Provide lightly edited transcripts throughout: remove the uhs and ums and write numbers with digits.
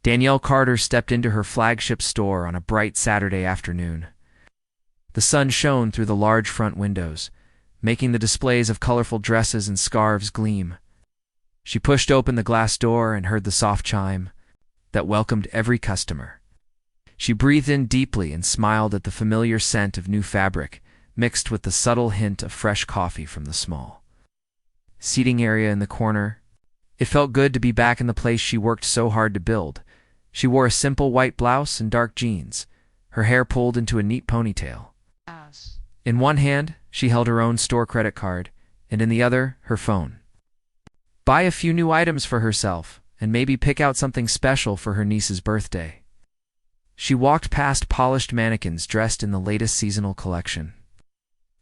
Danielle Carter stepped into her flagship store on a bright Saturday afternoon. The sun shone through the large front windows, making the displays of colorful dresses and scarves gleam. She pushed open the glass door and heard the soft chime that welcomed every customer. She breathed in deeply and smiled at the familiar scent of new fabric, mixed with the subtle hint of fresh coffee from the small seating area in the corner. It felt good to be back in the place she worked so hard to build. She wore a simple white blouse and dark jeans, her hair pulled into a neat ponytail. In one hand, she held her own store credit card, and in the other, her phone. Buy a few new items for herself, and maybe pick out something special for her niece's birthday. She walked past polished mannequins dressed in the latest seasonal collection,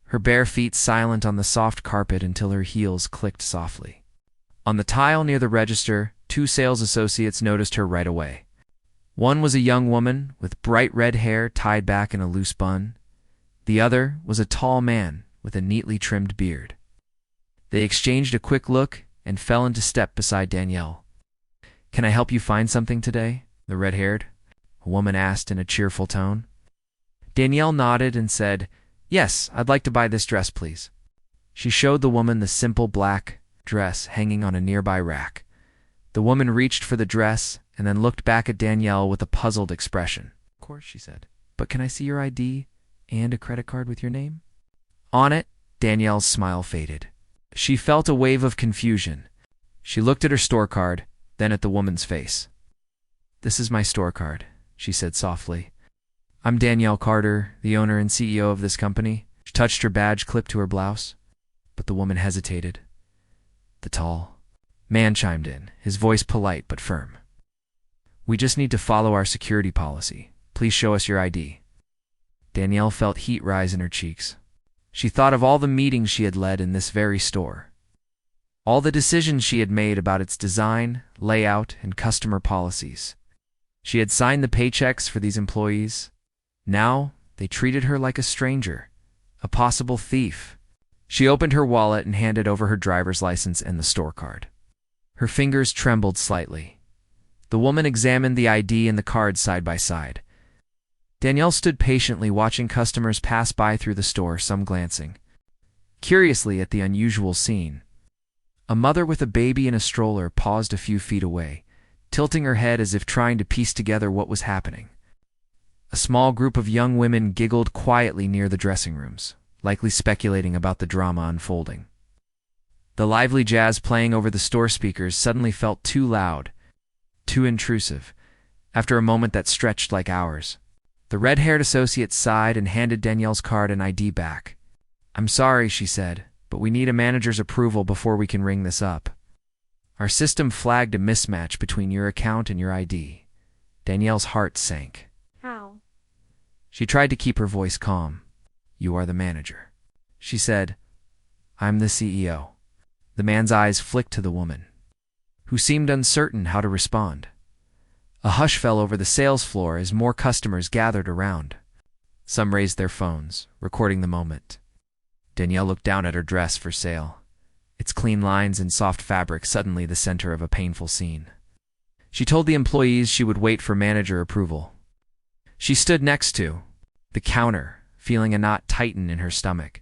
her bare feet silent on the soft carpet until her heels clicked softly. On the tile near the register, two sales associates noticed her right away. One was a young woman with bright red hair tied back in a loose bun. The other was a tall man with a neatly trimmed beard. They exchanged a quick look and fell into step beside Danielle. "Can I help you find something today?" the red-haired woman asked in a cheerful tone. Danielle nodded and said, "Yes, I'd like to buy this dress, please." She showed the woman the simple black dress hanging on a nearby rack. The woman reached for the dress and then looked back at Danielle with a puzzled expression. "Of course," she said. "But can I see your ID and a credit card with your name?" On it, Danielle's smile faded. She felt a wave of confusion. She looked at her store card, then at the woman's face. "This is my store card," she said softly. "I'm Danielle Carter, the owner and CEO of this company." She touched her badge clipped to her blouse, but the woman hesitated. The tall man chimed in, his voice polite but firm. "We just need to follow our security policy. Please show us your ID." Danielle felt heat rise in her cheeks. She thought of all the meetings she had led in this very store, all the decisions she had made about its design, layout, and customer policies. She had signed the paychecks for these employees. Now, they treated her like a stranger, a possible thief. She opened her wallet and handed over her driver's license and the store card. Her fingers trembled slightly. The woman examined the ID and the card side by side. Danielle stood patiently watching customers pass by through the store, some glancing curiously at the unusual scene. A mother with a baby in a stroller paused a few feet away, tilting her head as if trying to piece together what was happening. A small group of young women giggled quietly near the dressing rooms, likely speculating about the drama unfolding. The lively jazz playing over the store speakers suddenly felt too loud, too intrusive, after a moment that stretched like hours. The red-haired associate sighed and handed Danielle's card and ID back. "I'm sorry," she said, "but we need a manager's approval before we can ring this up. Our system flagged a mismatch between your account and your ID." Danielle's heart sank. "How?" She tried to keep her voice calm. "You are the manager," she said. "I'm the CEO." The man's eyes flicked to the woman, who seemed uncertain how to respond. A hush fell over the sales floor as more customers gathered around. Some raised their phones, recording the moment. Danielle looked down at her dress for sale, its clean lines and soft fabric suddenly the center of a painful scene. She told the employees she would wait for manager approval. She stood next to the counter, feeling a knot tighten in her stomach.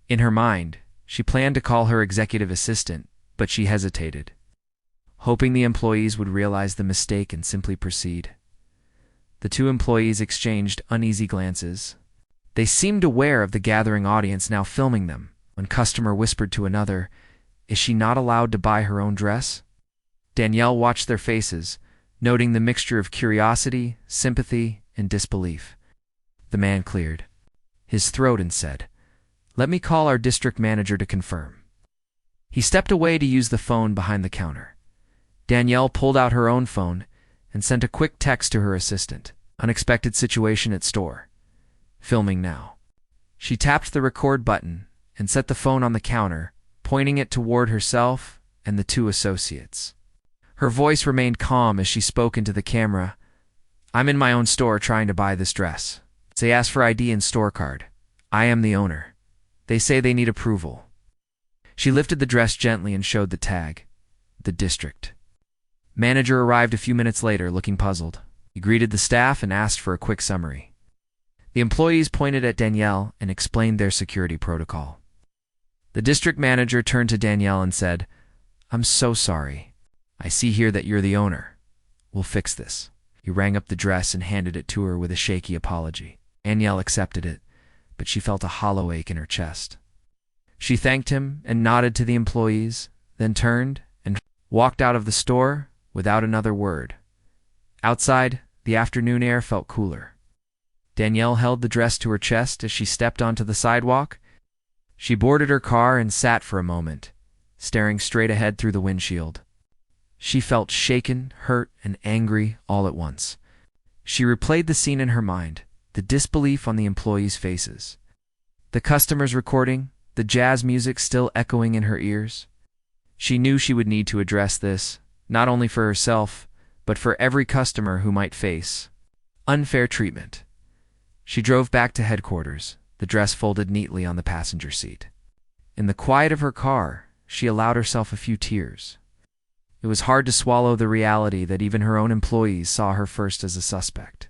In her mind, she planned to call her executive assistant, but she hesitated, hoping the employees would realize the mistake and simply proceed. The two employees exchanged uneasy glances. They seemed aware of the gathering audience now filming them. One customer whispered to another, "Is she not allowed to buy her own dress?" Danielle watched their faces, noting the mixture of curiosity, sympathy, and disbelief. The man cleared his throat and said, "Let me call our district manager to confirm." He stepped away to use the phone behind the counter. Danielle pulled out her own phone and sent a quick text to her assistant. "Unexpected situation at store. Filming now." She tapped the record button and set the phone on the counter, pointing it toward herself and the two associates. Her voice remained calm as she spoke into the camera. "I'm in my own store trying to buy this dress. They asked for ID and store card. I am the owner. They say they need approval." She lifted the dress gently and showed the tag, "The District." Manager arrived a few minutes later, looking puzzled. He greeted the staff and asked for a quick summary. The employees pointed at Danielle and explained their security protocol. The district manager turned to Danielle and said, "I'm so sorry. I see here that you're the owner. We'll fix this." He rang up the dress and handed it to her with a shaky apology. Danielle accepted it, but she felt a hollow ache in her chest. She thanked him and nodded to the employees, then turned and walked out of the store without another word. Outside, the afternoon air felt cooler. Danielle held the dress to her chest as she stepped onto the sidewalk. She boarded her car and sat for a moment, staring straight ahead through the windshield. She felt shaken, hurt, and angry all at once. She replayed the scene in her mind, the disbelief on the employees' faces, the customers recording, the jazz music still echoing in her ears. She knew she would need to address this, not only for herself, but for every customer who might face unfair treatment. She drove back to headquarters, the dress folded neatly on the passenger seat. In the quiet of her car, she allowed herself a few tears. It was hard to swallow the reality that even her own employees saw her first as a suspect.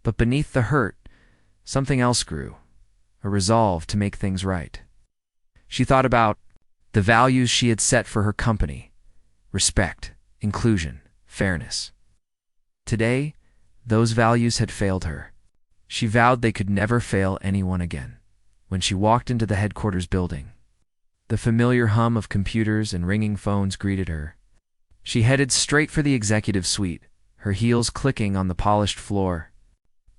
But beneath the hurt, something else grew, a resolve to make things right. She thought about the values she had set for her company: respect, inclusion, fairness. Today, those values had failed her. She vowed they could never fail anyone again. When she walked into the headquarters building, the familiar hum of computers and ringing phones greeted her. She headed straight for the executive suite, her heels clicking on the polished floor.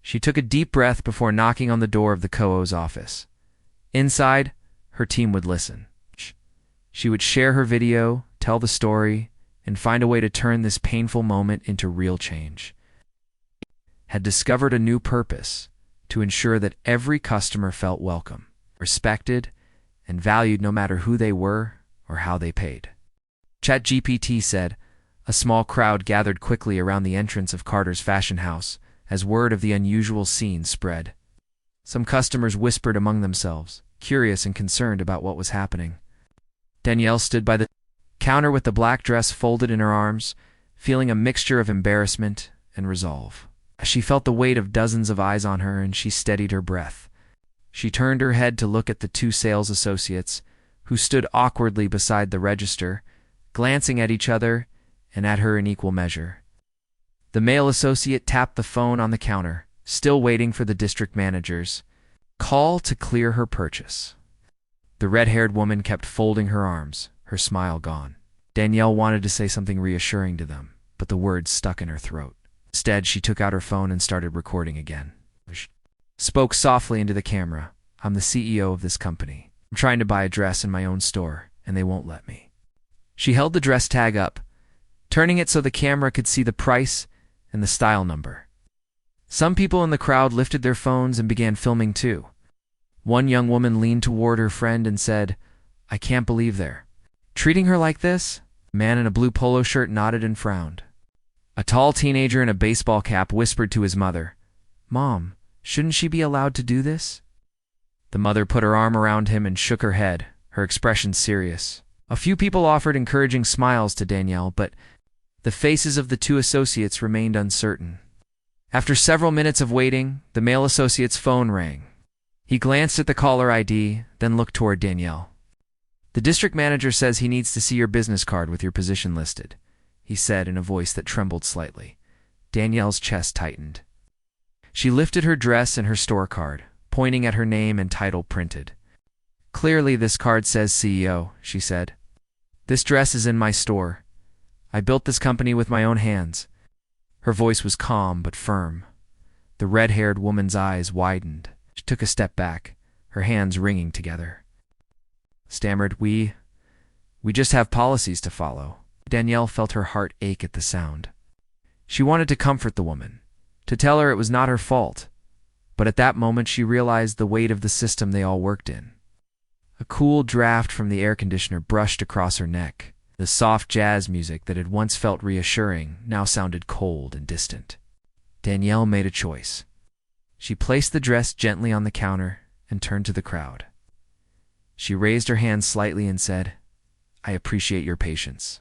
She took a deep breath before knocking on the door of the COO's office. Inside, her team would listen. She would share her video, tell the story, and find a way to turn this painful moment into real change. Had discovered a new purpose: to ensure that every customer felt welcome, respected, and valued no matter who they were or how they paid. ChatGPT said. A small crowd gathered quickly around the entrance of Carter's fashion house as word of the unusual scene spread. Some customers whispered among themselves, curious and concerned about what was happening. Danielle stood by the counter with the black dress folded in her arms, feeling a mixture of embarrassment and resolve. She felt the weight of dozens of eyes on her, and she steadied her breath. She turned her head to look at the two sales associates, who stood awkwardly beside the register, glancing at each other and at her in equal measure. The male associate tapped the phone on the counter, still waiting for the district manager's call to clear her purchase. The red-haired woman kept folding her arms, her smile gone. Danielle wanted to say something reassuring to them, but the words stuck in her throat. Instead, she took out her phone and started recording again. She spoke softly into the camera. "I'm the CEO of this company. I'm trying to buy a dress in my own store, and they won't let me." She held the dress tag up, turning it so the camera could see the price and the style number. Some people in the crowd lifted their phones and began filming too. One young woman leaned toward her friend and said, "I can't believe they're treating her like this." A man in a blue polo shirt nodded and frowned. A tall teenager in a baseball cap whispered to his mother, "Mom, shouldn't she be allowed to do this?" The mother put her arm around him and shook her head, her expression serious. A few people offered encouraging smiles to Danielle, but the faces of the two associates remained uncertain. After several minutes of waiting, the male associate's phone rang. He glanced at the caller ID, then looked toward Danielle. "The district manager says he needs to see your business card with your position listed," he said in a voice that trembled slightly. Danielle's chest tightened. She lifted her dress and her store card, pointing at her name and title printed. "Clearly this card says CEO," she said. "This dress is in my store. I built this company with my own hands." Her voice was calm but firm. The red-haired woman's eyes widened. She took a step back, her hands wringing together. Stammered, We just have policies to follow." Danielle felt her heart ache at the sound. She wanted to comfort the woman, to tell her it was not her fault, but at that moment she realized the weight of the system they all worked in. A cool draft from the air conditioner brushed across her neck. The soft jazz music that had once felt reassuring now sounded cold and distant. Danielle made a choice. She placed the dress gently on the counter and turned to the crowd. She raised her hand slightly and said, "I appreciate your patience."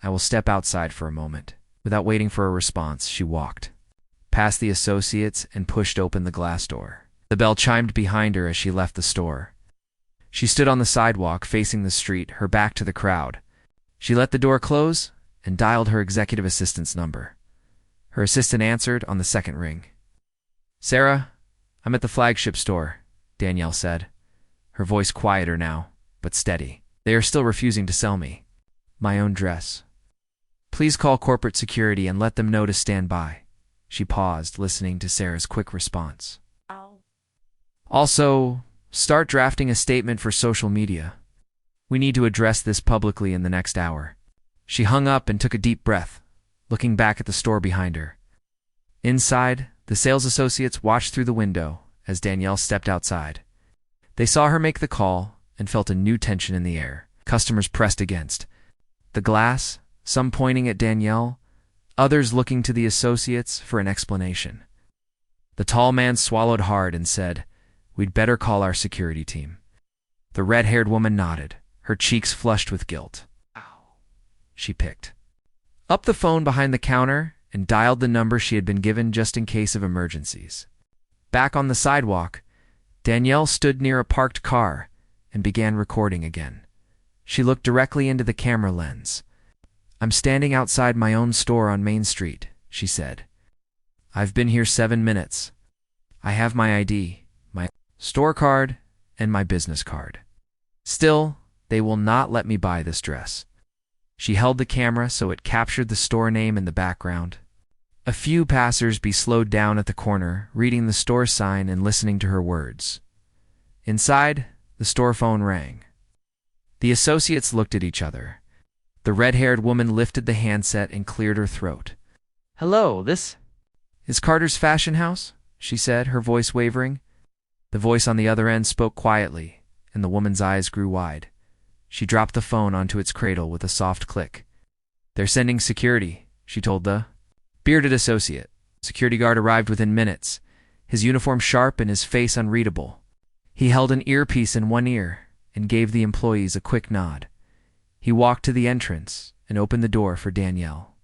I will step outside for a moment. Without waiting for a response, she walked past the associates and pushed open the glass door. The bell chimed behind her as she left the store. She stood on the sidewalk facing the street, her back to the crowd. She let the door close and dialed her executive assistant's number. Her assistant answered on the second ring. "Sarah, I'm at the flagship store," Danielle said, her voice quieter now, but steady. "They are still refusing to sell me my own dress. Please call corporate security and let them know to stand by." She paused, listening to Sarah's quick response. "Also, start drafting a statement for social media. We need to address this publicly in the next hour." She hung up and took a deep breath, looking back at the store behind her. Inside, the sales associates watched through the window as Danielle stepped outside. They saw her make the call and felt a new tension in the air. Customers pressed against the glass, some pointing at Danielle, others looking to the associates for an explanation. The tall man swallowed hard and said, "We'd better call our security team." The red-haired woman nodded, her cheeks flushed with guilt. She picked up the phone behind the counter and dialed the number she had been given just in case of emergencies. Back on the sidewalk, Danielle stood near a parked car and began recording again. She looked directly into the camera lens. "I'm standing outside my own store on Main Street," she said. "I've been here 7 minutes. I have my ID, my store card, and my business card. Still, they will not let me buy this dress." She held the camera so it captured the store name in the background. A few passers-by slowed down at the corner, reading the store sign and listening to her words. Inside, the store phone rang. The associates looked at each other. The red-haired woman lifted the handset and cleared her throat. "Hello, this is Carter's Fashion House," she said, her voice wavering. The voice on the other end spoke quietly, and the woman's eyes grew wide. She dropped the phone onto its cradle with a soft click. "They're sending security," she told the bearded associate. Security guard arrived within minutes, his uniform sharp and his face unreadable. He held an earpiece in one ear and gave the employees a quick nod. He walked to the entrance and opened the door for Danielle.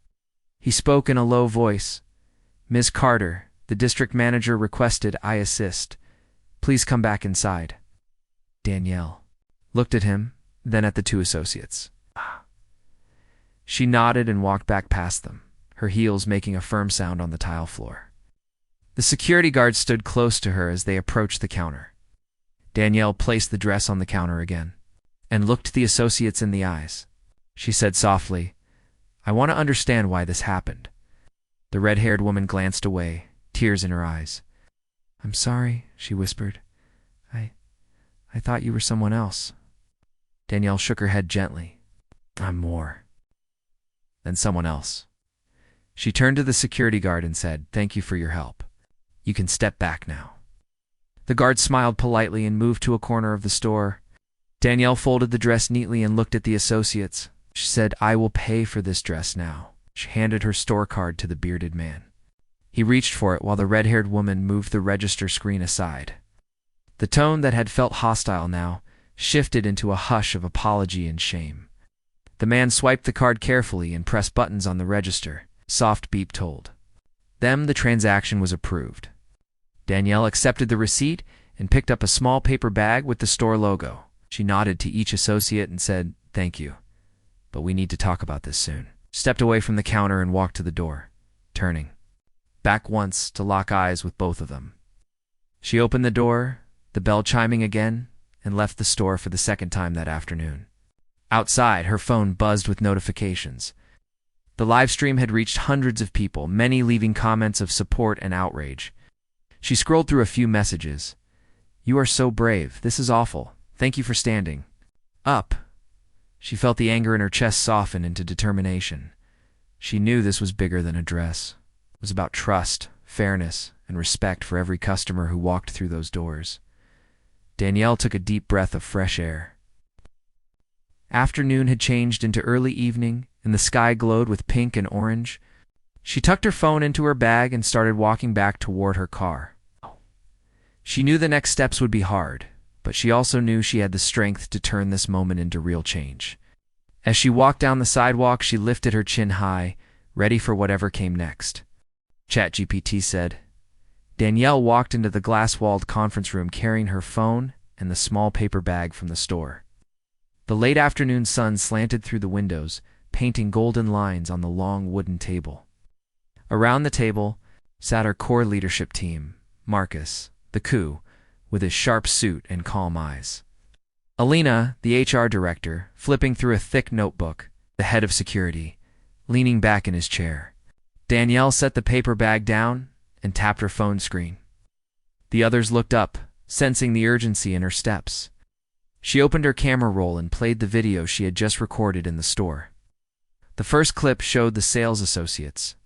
He spoke in a low voice. "Ms. Carter, the district manager requested I assist. Please come back inside." Danielle looked at him, then at the two associates. She nodded and walked back past them, her heels making a firm sound on the tile floor. The security guard stood close to her as they approached the counter. Danielle placed the dress on the counter again and looked the associates in the eyes. She said softly, "I want to understand why this happened." The red-haired woman glanced away, tears in her eyes. "I'm sorry," she whispered. I thought you were someone else." Danielle shook her head gently. "I'm more than someone else." She turned to the security guard and said, "Thank you for your help. You can step back now." The guard smiled politely and moved to a corner of the store. Danielle folded the dress neatly and looked at the associates. She said, "I will pay for this dress now." She handed her store card to the bearded man. He reached for it while the red-haired woman moved the register screen aside. The tone that had felt hostile now shifted into a hush of apology and shame. The man swiped the card carefully and pressed buttons on the register. Soft beep told them the transaction was approved. Danielle accepted the receipt and picked up a small paper bag with the store logo. She nodded to each associate and said, "Thank you, but we need to talk about this soon." Stepped away from the counter and walked to the door, turning back once to lock eyes with both of them. She opened the door, the bell chiming again, and left the store for the second time that afternoon. Outside, her phone buzzed with notifications. The live stream had reached hundreds of people, many leaving comments of support and outrage. She scrolled through a few messages. "You are so brave. This is awful. Thank you for standing up." She felt the anger in her chest soften into determination. She knew this was bigger than a dress. It was about trust, fairness, and respect for every customer who walked through those doors. Danielle took a deep breath of fresh air. Afternoon had changed into early evening, and the sky glowed with pink and orange. She tucked her phone into her bag and started walking back toward her car. She knew the next steps would be hard, but she also knew she had the strength to turn this moment into real change. As she walked down the sidewalk, she lifted her chin high, ready for whatever came next. ChatGPT said. Danielle walked into the glass-walled conference room carrying her phone and the small paper bag from the store. The late afternoon sun slanted through the windows, painting golden lines on the long wooden table. Around the table sat her core leadership team, Marcus, the coup, with his sharp suit and calm eyes. Alina, the HR director, flipping through a thick notebook, the head of security, leaning back in his chair. Danielle set the paper bag down and tapped her phone screen. The others looked up, sensing the urgency in her steps. She opened her camera roll and played the video she had just recorded in the store. The first clip showed the sales associates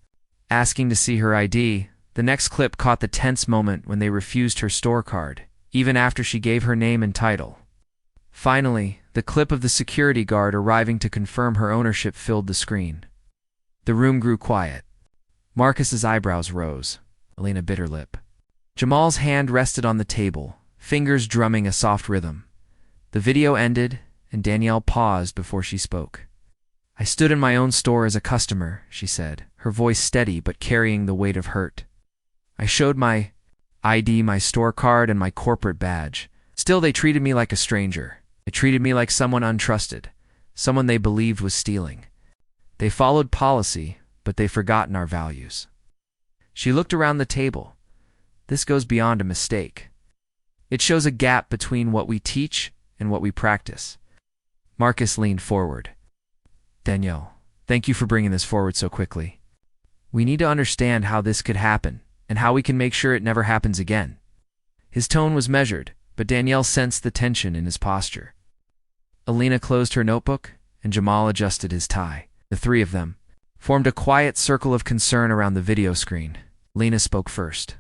asking to see her ID. The next clip caught the tense moment when they refused her store card, even after she gave her name and title. Finally, the clip of the security guard arriving to confirm her ownership filled the screen. The room grew quiet. Marcus's eyebrows rose. Alina bit her lip. Jamal's hand rested on the table, fingers drumming a soft rhythm. The video ended, and Danielle paused before she spoke. I stood in my own store as a customer, she said, her voice steady but carrying the weight of hurt. I showed my ID, my store card, and my corporate badge. Still, they treated me like a stranger. They treated me like someone untrusted, someone they believed was stealing. They followed policy, but they've forgotten our values. She looked around the table. This goes beyond a mistake. It shows a gap between what we teach and what we practice. Marcus leaned forward. Danielle, thank you for bringing this forward so quickly. We need to understand how this could happen and how we can make sure it never happens again. His tone was measured, but Danielle sensed the tension in his posture. Alina closed her notebook, and Jamal adjusted his tie. The three of them formed a quiet circle of concern around the video screen. Alina spoke first.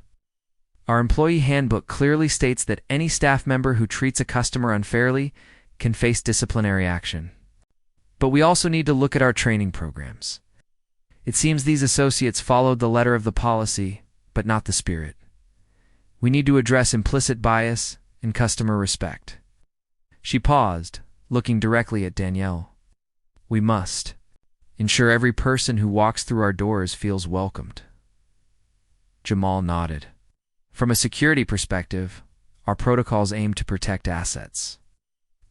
Our employee handbook clearly states that any staff member who treats a customer unfairly can face disciplinary action. But we also need to look at our training programs. It seems these associates followed the letter of the policy, but not the spirit. We need to address implicit bias and customer respect. She paused, looking directly at Danielle. We must ensure every person who walks through our doors feels welcomed. Jamal nodded. From a security perspective, our protocols aim to protect assets.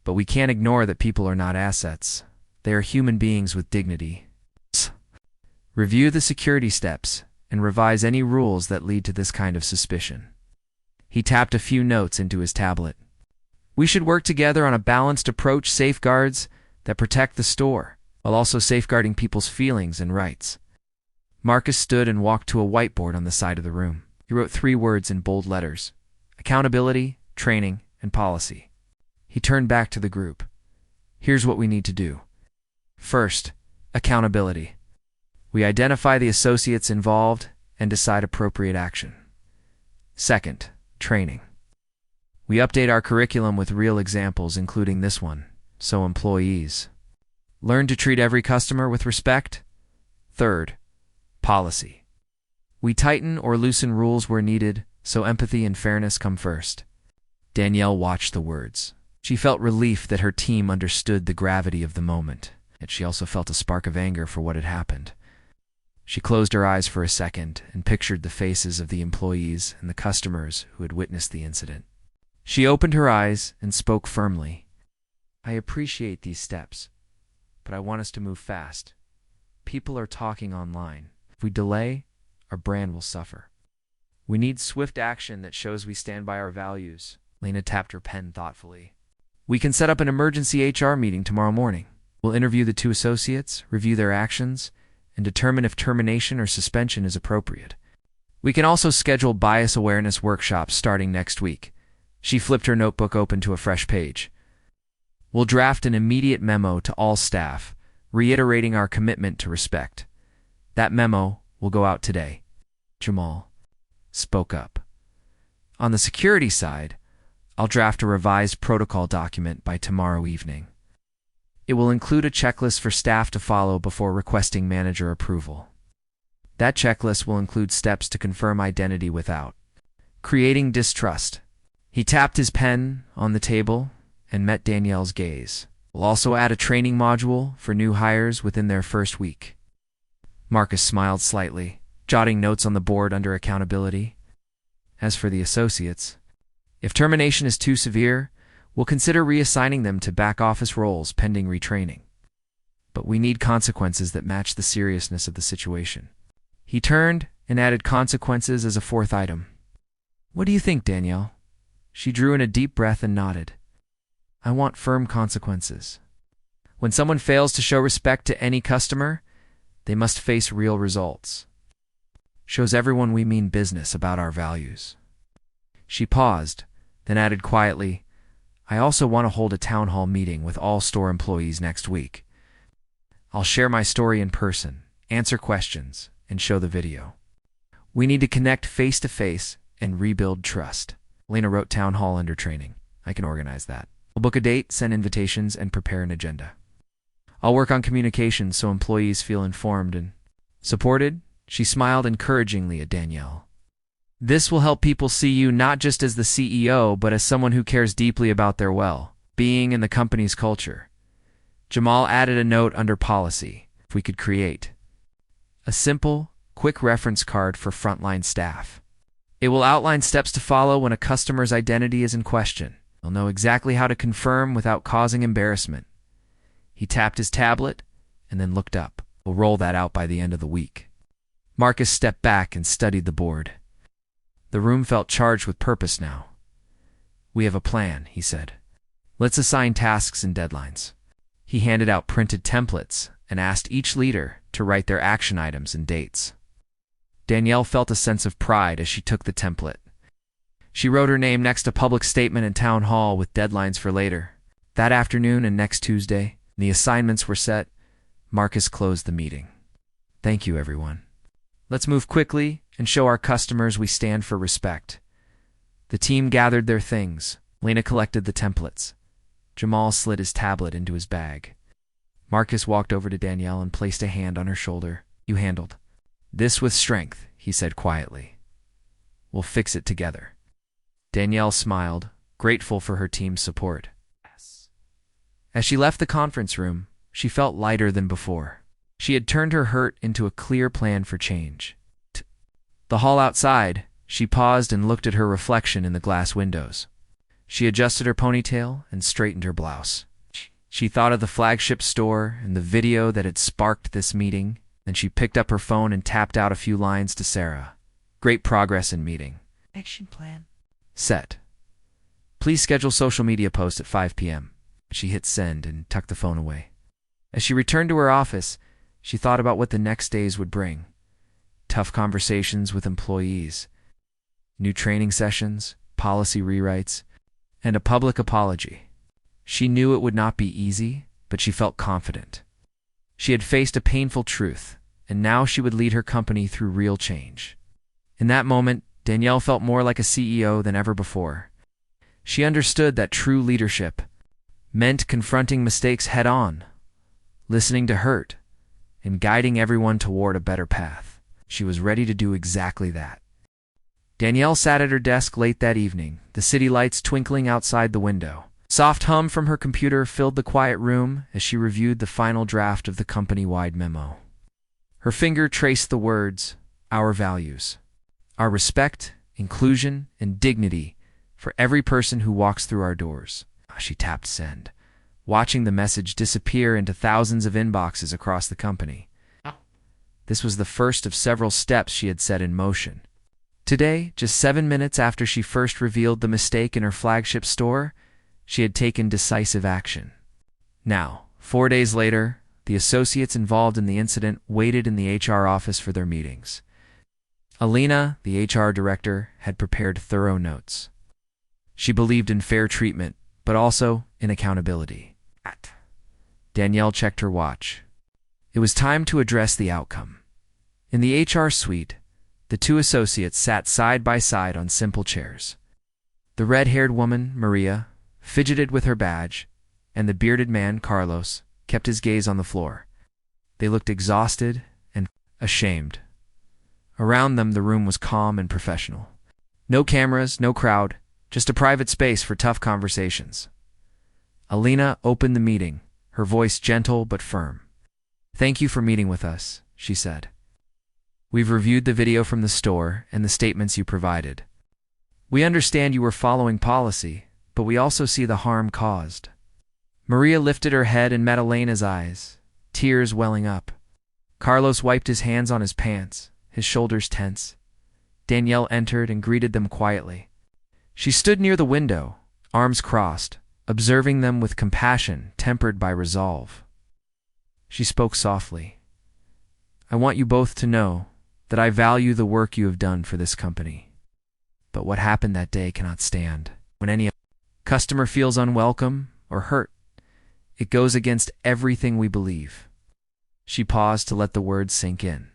But we can't ignore that people are not assets. They are human beings with dignity. Review the security steps and revise any rules that lead to this kind of suspicion. He tapped a few notes into his tablet. We should work together on a balanced approach, safeguards that protect the store, while also safeguarding people's feelings and rights. Marcus stood and walked to a whiteboard on the side of the room. He wrote 3 words in bold letters: accountability, training, and policy. He turned back to the group. Here's what we need to do. First, accountability. We identify the associates involved and decide appropriate action. Second, training. We update our curriculum with real examples, including this one, so employees learn to treat every customer with respect. Third, policy. We tighten or loosen rules where needed, so empathy and fairness come first. Danielle watched the words. She felt relief that her team understood the gravity of the moment, yet she also felt a spark of anger for what had happened. She closed her eyes for a second and pictured the faces of the employees and the customers who had witnessed the incident. She opened her eyes and spoke firmly. I appreciate these steps, but I want us to move fast. People are talking online. If we delay, our brand will suffer. We need swift action that shows we stand by our values. Lena tapped her pen thoughtfully. We can set up an emergency HR meeting tomorrow morning. We'll interview the 2 associates, review their actions, and determine if termination or suspension is appropriate. We can also schedule bias awareness workshops starting next week. She flipped her notebook open to a fresh page. We'll draft an immediate memo to all staff, reiterating our commitment to respect. That memo will go out today. Jamal spoke up. On the security side, I'll draft a revised protocol document by tomorrow evening. It will include a checklist for staff to follow before requesting manager approval. That checklist will include steps to confirm identity without creating distrust. He tapped his pen on the table and met Danielle's gaze. We'll also add a training module for new hires within their first week. Marcus smiled slightly, jotting notes on the board under accountability. As for the associates, if termination is too severe, we'll consider reassigning them to back-office roles pending retraining. But we need consequences that match the seriousness of the situation. He turned and added consequences as a fourth item. What do you think, Danielle? She drew in a deep breath and nodded. I want firm consequences. When someone fails to show respect to any customer, they must face real results. Shows everyone we mean business about our values. She paused, then added quietly, I also want to hold a town hall meeting with all store employees next week. I'll share my story in person, answer questions, and show the video. We need to connect face-to-face and rebuild trust. Lena wrote town hall under training. I can organize that. We'll book a date, send invitations, and prepare an agenda. I'll work on communication so employees feel informed and supported. She smiled encouragingly at Danielle. This will help people see you not just as the CEO, but as someone who cares deeply about their well-being and the company's culture. Jamal added a note under policy. If we could create a simple, quick reference card for frontline staff. It will outline steps to follow when a customer's identity is in question. They'll know exactly how to confirm without causing embarrassment. He tapped his tablet and then looked up. We'll roll that out by the end of the week. Marcus stepped back and studied the board. The room felt charged with purpose now. We have a plan, he said. Let's assign tasks and deadlines. He handed out printed templates and asked each leader to write their action items and dates. Danielle felt a sense of pride as she took the template. She wrote her name next to public statement and town hall with deadlines for later. That afternoon and next Tuesday, the assignments were set. Marcus closed the meeting. Thank you, everyone. Let's move quickly and show our customers we stand for respect. The team gathered their things. Lena collected the templates. Jamal slid his tablet into his bag. Marcus walked over to Danielle and placed a hand on her shoulder. You handled this with strength, he said quietly. We'll fix it together. Danielle smiled, grateful for her team's support. As she left the conference room, she felt lighter than before. She had turned her hurt into a clear plan for change. The hall outside, she paused and looked at her reflection in the glass windows. She adjusted her ponytail and straightened her blouse. She thought of the flagship store and the video that had sparked this meeting. Then she picked up her phone and tapped out a few lines to Sarah. Great progress in meeting. Action plan. Set. Please schedule social media post at 5 p.m. She hit send and tucked the phone away. As she returned to her office, she thought about what the next days would bring. Tough conversations with employees, new training sessions, policy rewrites, and a public apology. She knew it would not be easy, but she felt confident. She had faced a painful truth, and now she would lead her company through real change. In that moment, Danielle felt more like a CEO than ever before. She understood that true leadership meant confronting mistakes head-on, listening to hurt, and guiding everyone toward a better path. She was ready to do exactly that. Danielle sat at her desk late that evening, the city lights twinkling outside the window. Soft hum from her computer filled the quiet room as she reviewed the final draft of the company-wide memo. Her finger traced the words, our values, our respect, inclusion, and dignity for every person who walks through our doors. She tapped send, watching the message disappear into thousands of inboxes across the company. This was the first of several steps she had set in motion. Today, just 7 minutes after she first revealed the mistake in her flagship store, she had taken decisive action. Now, 4 days later, the associates involved in the incident waited in the HR office for their meetings. Alina, the HR director, had prepared thorough notes. She believed in fair treatment, but also in accountability. Danielle checked her watch. It was time to address the outcome. In the HR suite, the two associates sat side by side on simple chairs. The red-haired woman, Maria, fidgeted with her badge, and the bearded man, Carlos, kept his gaze on the floor. They looked exhausted and ashamed. Around them, the room was calm and professional. No cameras, no crowd, just a private space for tough conversations. Alina opened the meeting, her voice gentle but firm. "Thank you for meeting with us," she said. "We've reviewed the video from the store and the statements you provided. We understand you were following policy, but we also see the harm caused." Maria lifted her head and met Elena's eyes, tears welling up. Carlos wiped his hands on his pants, his shoulders tense. Danielle entered and greeted them quietly. She stood near the window, arms crossed, observing them with compassion tempered by resolve. She spoke softly. "I want you both to know that I value the work you have done for this company. But what happened that day cannot stand. When any customer feels unwelcome or hurt, it goes against everything we believe." She paused to let the words sink in.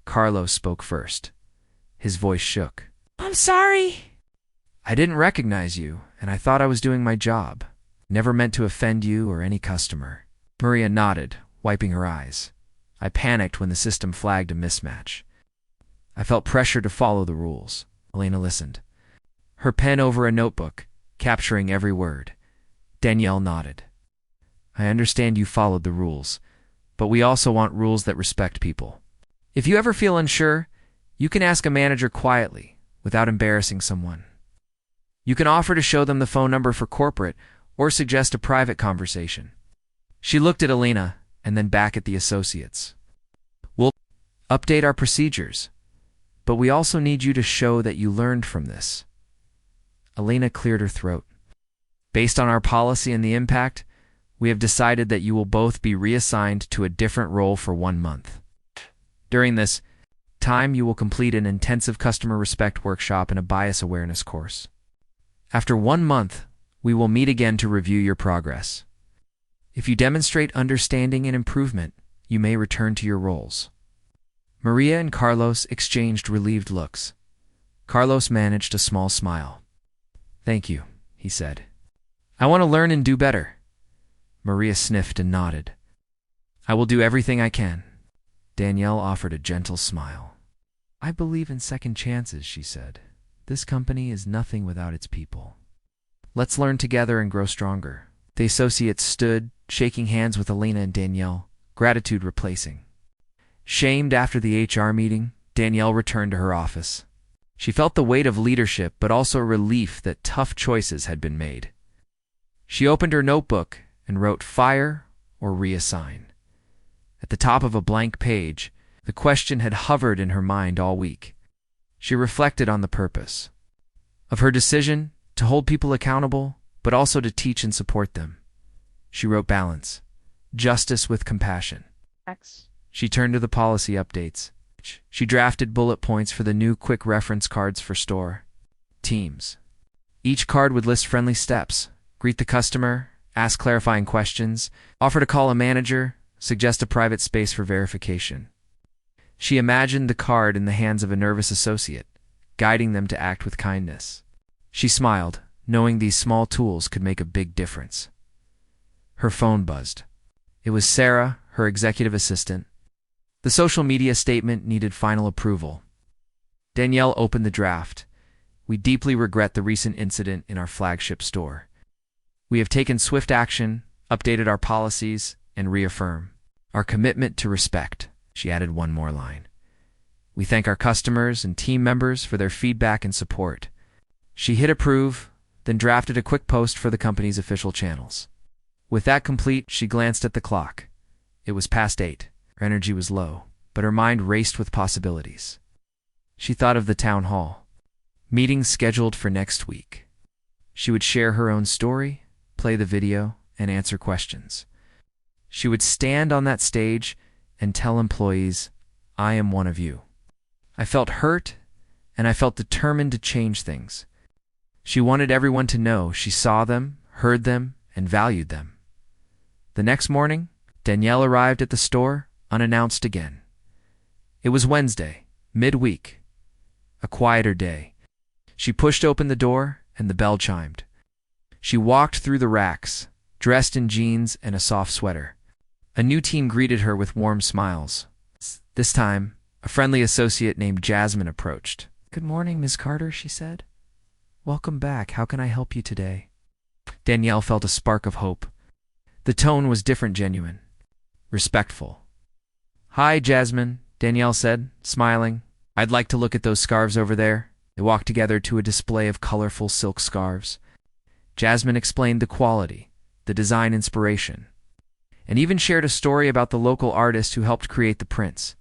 Carlos spoke first. His voice shook. "I'm sorry. I didn't recognize you, and I thought I was doing my job. Never meant to offend you or any customer." Maria nodded, wiping her eyes. "I panicked when the system flagged a mismatch. I felt pressure to follow the rules." Elena listened, her pen over a notebook, capturing every word. Danielle nodded. "I understand you followed the rules, but we also want rules that respect people. If you ever feel unsure, you can ask a manager quietly, without embarrassing someone. You can offer to show them the phone number for corporate or suggest a private conversation." She looked at Elena and then back at the associates. "We'll update our procedures, but we also need you to show that you learned from this." Elena cleared her throat. "Based on our policy and the impact, we have decided that you will both be reassigned to a different role for 1 month. During this time, you will complete an intensive customer respect workshop and a bias awareness course. After 1 month, we will meet again to review your progress. If you demonstrate understanding and improvement, you may return to your roles." Maria and Carlos exchanged relieved looks. Carlos managed a small smile. "Thank you," he said. "I want to learn and do better." Maria sniffed and nodded. "I will do everything I can." Danielle offered a gentle smile. "I believe in second chances," she said. "This company is nothing without its people. Let's learn together and grow stronger." The associates stood, shaking hands with Elena and Danielle, gratitude replacing. Shamed after the HR meeting, Danielle returned to her office. She felt the weight of leadership, but also relief that tough choices had been made. She opened her notebook and wrote "fire" or "reassign." At the top of a blank page, the question had hovered in her mind all week. She reflected on the purpose of her decision to hold people accountable, but also to teach and support them. She wrote balance, justice with compassion. She turned to the policy updates. She drafted bullet points for the new quick reference cards for store teams. Each card would list friendly steps, greet the customer, ask clarifying questions, offer to call a manager, suggest a private space for verification. She imagined the card in the hands of a nervous associate, guiding them to act with kindness. She smiled, knowing these small tools could make a big difference. Her phone buzzed. It was Sarah, her executive assistant. The social media statement needed final approval. Danielle opened the draft. "We deeply regret the recent incident in our flagship store. We have taken swift action, updated our policies, and reaffirm our commitment to respect." She added one more line. "We thank our customers and team members for their feedback and support." She hit approve, then drafted a quick post for the company's official channels. With that complete, she glanced at the clock. It was past 8. Her energy was low, but her mind raced with possibilities. She thought of the town hall, meetings scheduled for next week. She would share her own story, play the video, and answer questions. She would stand on that stage and tell employees, "I am one of you." I felt hurt, and I felt determined to change things. She wanted everyone to know she saw them, heard them, and valued them. The next morning, Danielle arrived at the store, unannounced again. It was Wednesday, midweek, a quieter day. She pushed open the door, and the bell chimed. She walked through the racks, dressed in jeans and a soft sweater. A new team greeted her with warm smiles. This time, a friendly associate named Jasmine approached. "Good morning, Ms. Carter," she said. "Welcome back. How can I help you today?" Danielle felt a spark of hope. The tone was different, genuine, respectful. "Hi, Jasmine," Danielle said, smiling. "I'd like to look at those scarves over there." They walked together to a display of colorful silk scarves. Jasmine explained the quality, the design inspiration, and even shared a story about the local artist who helped create the prints.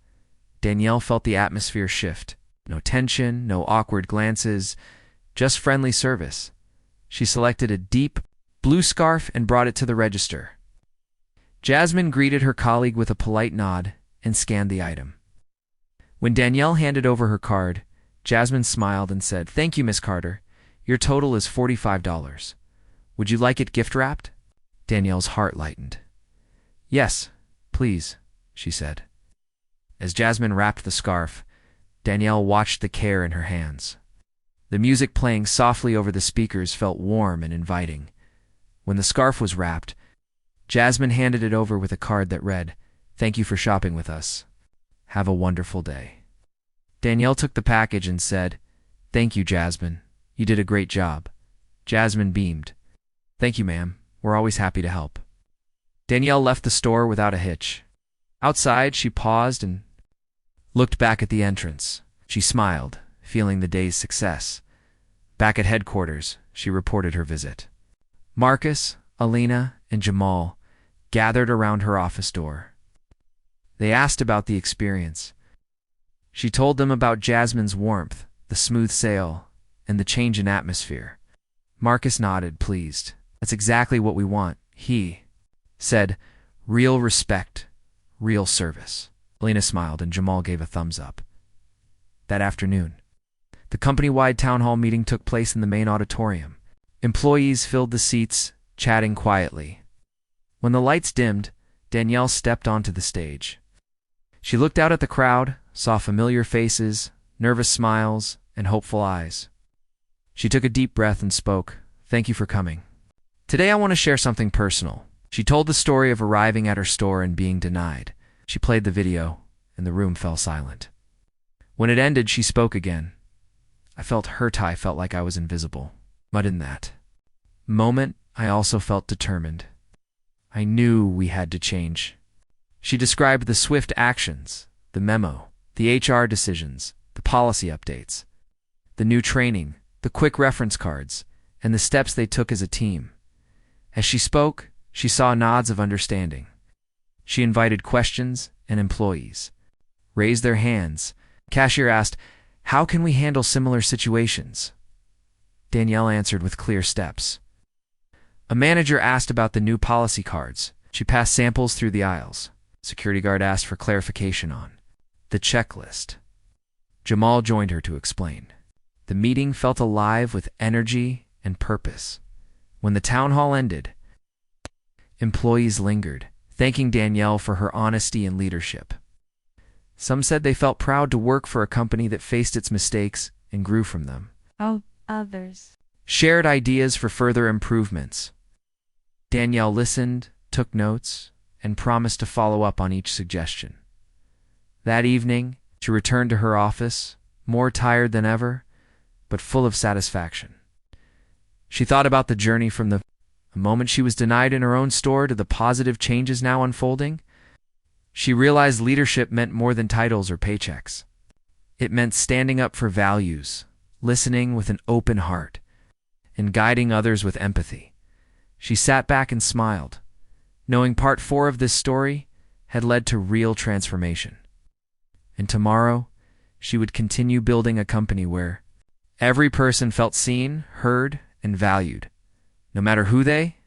Danielle felt the atmosphere shift. No tension, no awkward glances, just friendly service. She selected a deep blue scarf and brought it to the register. Jasmine greeted her colleague with a polite nod and scanned the item. When Danielle handed over her card, Jasmine smiled and said, "Thank you, Miss Carter. Your total is $45. Would you like it gift-wrapped?" Danielle's heart lightened. "Yes, please," she said. As Jasmine wrapped the scarf, Danielle watched the care in her hands. The music playing softly over the speakers felt warm and inviting. When the scarf was wrapped, Jasmine handed it over with a card that read, "Thank you for shopping with us. Have a wonderful day." Danielle took the package and said, "Thank you, Jasmine. You did a great job." Jasmine beamed. "Thank you, ma'am. We're always happy to help." Danielle left the store without a hitch. Outside, she paused and looked back at the entrance. She smiled, feeling the day's success. Back at headquarters, she reported her visit. Marcus, Alina, and Jamal gathered around her office door. They asked about the experience. She told them about Jasmine's warmth, the smooth sail, and the change in atmosphere. Marcus nodded, pleased. "That's exactly what we want," he said. "Real respect, real service." Alina smiled and Jamal gave a thumbs up. That afternoon, the company-wide town hall meeting took place in the main auditorium. Employees filled the seats, chatting quietly. When the lights dimmed, Danielle stepped onto the stage. She looked out at the crowd, saw familiar faces, nervous smiles, and hopeful eyes. She took a deep breath and spoke, "Thank you for coming. Today I want to share something personal." She told the story of arriving at her store and being denied. She played the video, and the room fell silent. When it ended, she spoke again. "I felt hurt. I felt like I was invisible. But in that moment, I also felt determined. I knew we had to change." She described the swift actions, the memo, the HR decisions, the policy updates, the new training, the quick reference cards, and the steps they took as a team. As she spoke, she saw nods of understanding. She invited questions, and employees raised their hands. Cashier asked, "How can we handle similar situations?" Danielle answered with clear steps. A manager asked about the new policy cards. She passed samples through the aisles. Security guard asked for clarification on the checklist. Jamal joined her to explain. The meeting felt alive with energy and purpose. When the town hall ended, employees lingered, thanking Danielle for her honesty and leadership. Some said they felt proud to work for a company that faced its mistakes and grew from them. Others shared ideas for further improvements. Danielle listened, took notes, and promised to follow up on each suggestion. That evening, she returned to her office, more tired than ever, but full of satisfaction. She thought about the journey from the moment she was denied in her own store to the positive changes now unfolding. She realized leadership meant more than titles or paychecks. It meant standing up for values, listening with an open heart, and guiding others with empathy. She sat back and smiled, knowing part 4 of this story had led to real transformation. And tomorrow, she would continue building a company where every person felt seen, heard, and valued, no matter who they.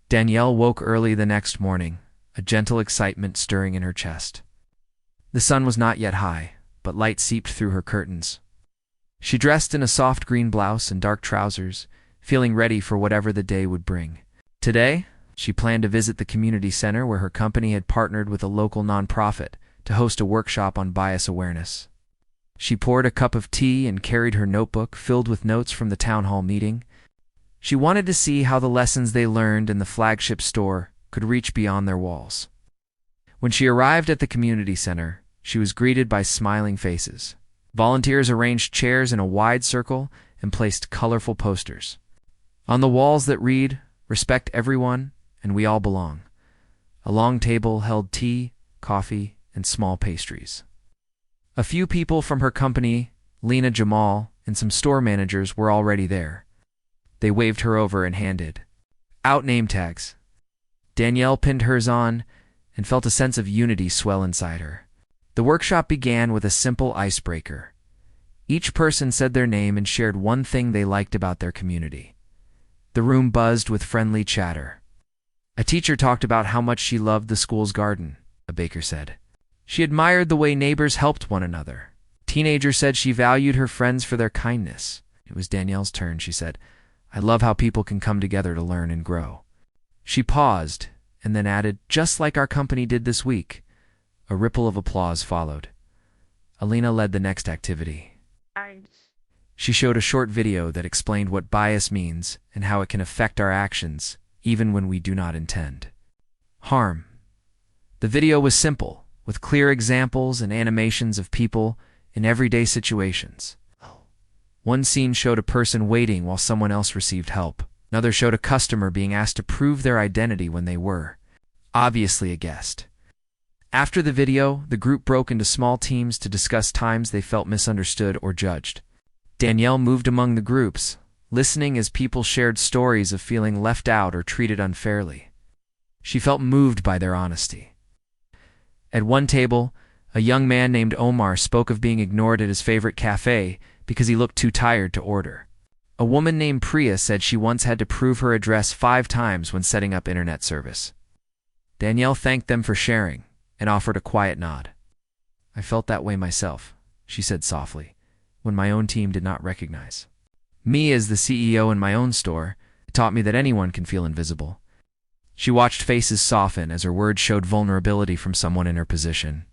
Danielle woke early the next morning, a gentle excitement stirring in her chest. The sun was not yet high, but light seeped through her curtains. She dressed in a soft green blouse and dark trousers, feeling ready for whatever the day would bring. Today, she planned to visit the community center where her company had partnered with a local nonprofit to host a workshop on bias awareness. She poured a cup of tea and carried her notebook filled with notes from the town hall meeting. She wanted to see how the lessons they learned in the flagship store could reach beyond their walls. When she arrived at the community center, she was greeted by smiling faces. Volunteers arranged chairs in a wide circle and placed colorful posters on the walls that read, "Respect everyone and we all belong. A long table held tea, coffee, and small pastries. A few people from her company, Lena, Jamal, and some store managers were already there. They waved her over and handed out name tags. Danielle pinned hers on and felt a sense of unity swell inside her. The workshop began with a simple icebreaker. Each person said their name and shared one thing they liked about their community. The room buzzed with friendly chatter. A teacher talked about how much she loved the school's garden, a baker said. She admired the way neighbors helped one another. A teenager said she valued her friends for their kindness. It was Danielle's turn, she said. I love how people can come together to learn and grow. She paused and then added, just like our company did this week. A ripple of applause followed. Alina led the next activity. She showed a short video that explained what bias means and how it can affect our actions, even when we do not intend harm. The video was simple, with clear examples and animations of people in everyday situations. One scene showed a person waiting while someone else received help. Another showed a customer being asked to prove their identity when they were obviously a guest. After the video, the group broke into small teams to discuss times they felt misunderstood or judged. Danielle moved among the groups, listening as people shared stories of feeling left out or treated unfairly. She felt moved by their honesty. At one table, a young man named Omar spoke of being ignored at his favorite cafe because he looked too tired to order. A woman named Priya said she once had to prove her address 5 times when setting up internet service. Danielle thanked them for sharing and offered a quiet nod. I felt that way myself, she said softly, when my own team did not recognize me as the CEO in my own store. It taught me that anyone can feel invisible. She watched faces soften as her words showed vulnerability from someone in her position.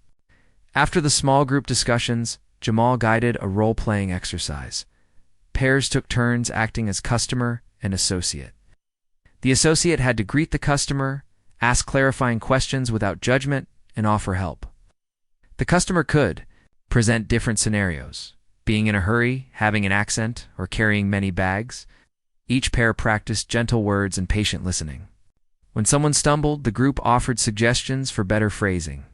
After the small group discussions, Jamal guided a role-playing exercise. Pairs took turns acting as customer and associate. The associate had to greet the customer, ask clarifying questions without judgment, and offer help. The customer could present different scenarios, being in a hurry, having an accent, or carrying many bags. Each pair practiced gentle words and patient listening. When someone stumbled, the group offered suggestions for better phrasing.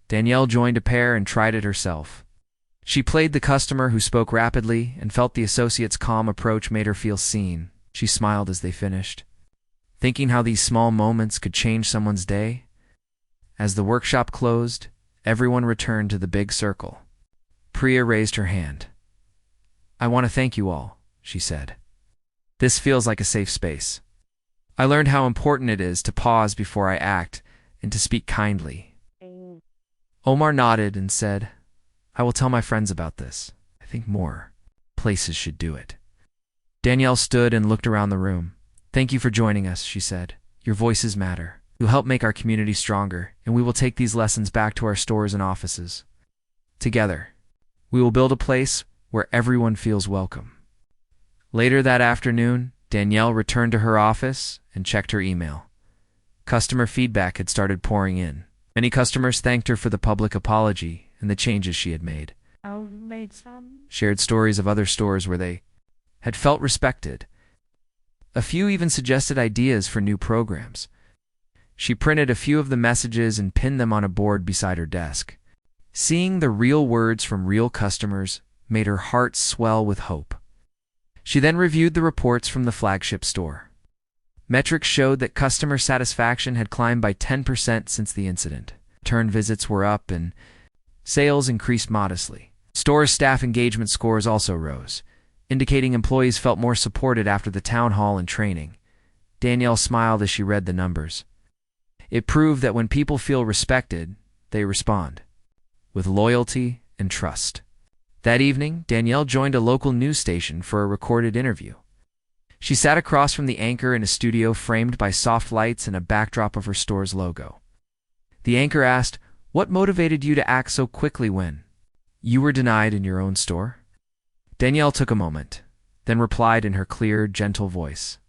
Danielle joined a pair and tried it herself. She played the customer who spoke rapidly and felt the associate's calm approach made her feel seen. She smiled as they finished, thinking how these small moments could change someone's day. As the workshop closed, everyone returned to the big circle. Priya raised her hand. I want to thank you all, she said. This feels like a safe space. I learned how important it is to pause before I act and to speak kindly. Omar nodded and said, I will tell my friends about this. I think more places should do it. Danielle stood and looked around the room. Thank you for joining us, she said. Your voices matter. You'll help make our community stronger, and we will take these lessons back to our stores and offices. Together, we will build a place where everyone feels welcome. Later that afternoon, Danielle returned to her office and checked her email. Customer feedback had started pouring in. Many customers thanked her for the public apology and the changes she had made. Shared stories of other stores where they had felt respected. A few even suggested ideas for new programs. She printed a few of the messages and pinned them on a board beside her desk. Seeing the real words from real customers made her heart swell with hope. She then reviewed the reports from the flagship store. Metrics showed that customer satisfaction had climbed by 10% since the incident. Return visits were up and sales increased modestly. Store staff engagement scores also rose, indicating employees felt more supported after the town hall and training. Danielle smiled as she read the numbers. It proved that when people feel respected, they respond with loyalty and trust. That evening, Danielle joined a local news station for a recorded interview. She sat across from the anchor in a studio framed by soft lights and a backdrop of her store's logo. The anchor asked, "What motivated you to act so quickly when you were denied in your own store?" Danielle took a moment, then replied in her clear, gentle voice,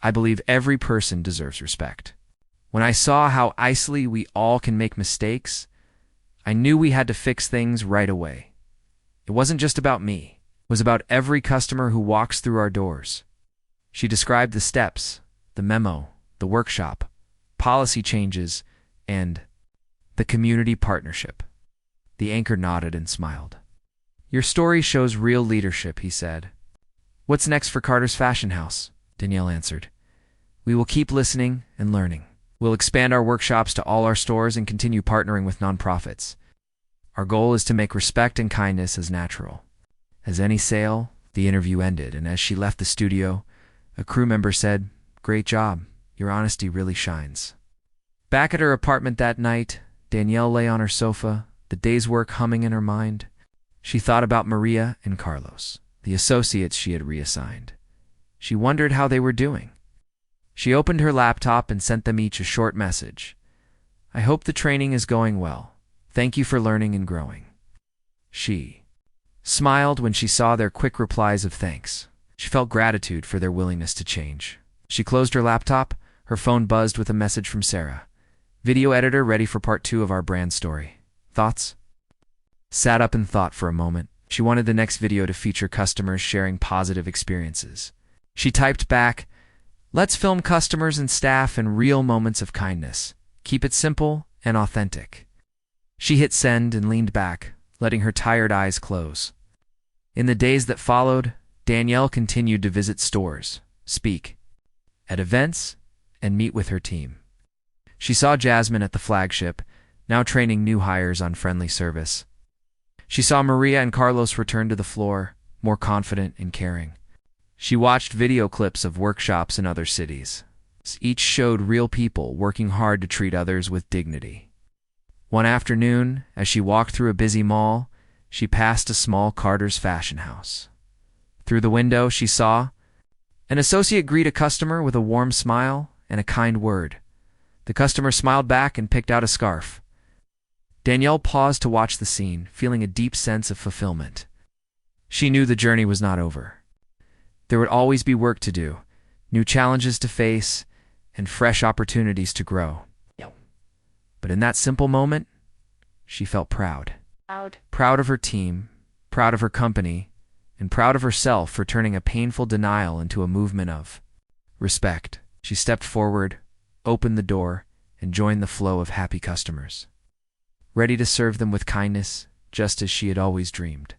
"I believe every person deserves respect. When I saw how easily we all can make mistakes, I knew we had to fix things right away. It wasn't just about me. It was about every customer who walks through our doors." She described the steps, the memo, the the workshop, policy changes, and the community partnership. The anchor nodded and smiled. Your story shows real leadership, he said. What's next for Carter's Fashion House? Danielle answered. We will keep listening and learning. We'll expand our workshops to all our stores and continue partnering with nonprofits. Our goal is to make respect and kindness as natural as any sale. The interview ended, and as she left the studio, a crew member said, Great job. Your honesty really shines. Back at her apartment that night, Danielle lay on her sofa, the day's work humming in her mind. She thought about Maria and Carlos, the associates she had reassigned. She wondered how they were doing. She opened her laptop and sent them each a short message. I hope the training is going well. Thank you for learning and growing. She smiled when she saw their quick replies of thanks. She felt gratitude for their willingness to change. She closed her laptop. Her phone buzzed with a message from Sarah. Video editor ready for part 2 of our brand story. Thoughts? Sat up and thought for a moment. She wanted the next video to feature customers sharing positive experiences. She typed back, Let's film customers and staff in real moments of kindness. Keep it simple and authentic. She hit send and leaned back, letting her tired eyes close. In the days that followed, Danielle continued to visit stores, speak at events, and meet with her team. She saw Jasmine at the flagship, now training new hires on friendly service. She saw Maria and Carlos return to the floor, more confident and caring. She watched video clips of workshops in other cities. Each showed real people working hard to treat others with dignity. One afternoon, as she walked through a busy mall, she passed a small Carter's Fashion House. Through the window, she saw an associate greet a customer with a warm smile and a kind word. The customer smiled back and picked out a scarf. Danielle paused to watch the scene, feeling a deep sense of fulfillment. She knew the journey was not over. There would always be work to do, new challenges to face, and fresh opportunities to grow. But in that simple moment, she felt proud. Proud of her team, proud of her company, and proud of herself for turning a painful denial into a movement of respect. She stepped forward, opened the door, and joined the flow of happy customers, ready to serve them with kindness, just as she had always dreamed.